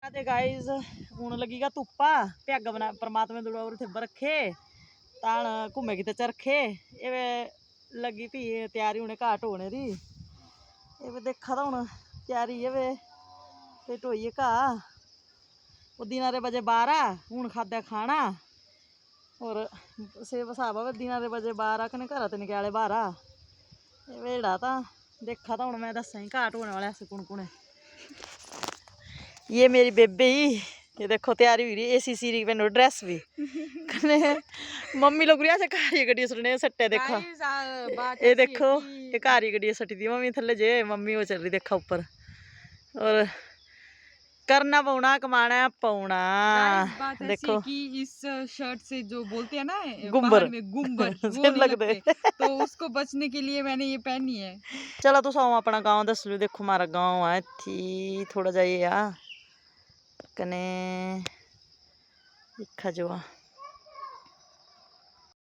ਤੇ ਗਾਇਜ਼ ਹੁਣ ਲੱਗੀਗਾ ਧੁੱਪਾ ਪਿਆਗ ਬਣਾ ਪਰਮਾਤਮਾ ਦੇ ਦੁਆਰੇ ਥੱਬਰ ਰੱਖੇ ਤਾਂ ਘੁੰਮੇ ਕਿਤੇ ਚਰਖੇ ਇਹ ਲੱਗੀ ਪਈ ਤਿਆਰੀ ਹੁਣੇ ਘਾਟ ਹੋਣੇ ਦੀ ਇਹ ਦੇਖਾ ਤਾਂ ਹੁਣ ਤਿਆਰੀ ਇਹ ਵੇ ਤੇ ਢੋਈਏ ਘਾ ਉਹ ਦਿਨਾਂ ਦੇ ਵਜੇ 12 ਹੁਣ ਖਾਦਾ ਖਾਣਾ ਔਰ ਸੇਵ ਸਾਬਾ ਦਿਨਾਂ ਦੇ ਵਜੇ 12 ਕਨੇ ਘਰਾਂ ਤੇ ਨਿਕਾਲੇ 12 ਇਹ ਵੇੜਾ ਤਾਂ देखा था मैं दसा घाट होने वाले ऐसे कुण ये मेरी बेबे ही ये देखो तैयारी हुई रही एसी सीरी पहनो ड्रेस भी मम्मी लोग रही ऐसे कारी गड्डी सुटने सट्टे देखो ये देखो ये कारी गड्डी सटी दी मम्मी थल्ले जे मम्मी वो चल रही देखा ऊपर और करना पौना कमाना पौना देखो कि इस शर्ट से जो बोलते हैं ना गुम्बर में गुम्बर वो नहीं लगते तो उसको बचने के लिए मैंने ये पहनी है। चलो तो साओ अपना गांव दस लो देखो हमारा गांव है थी थोड़ा जाइए कने दिखा जो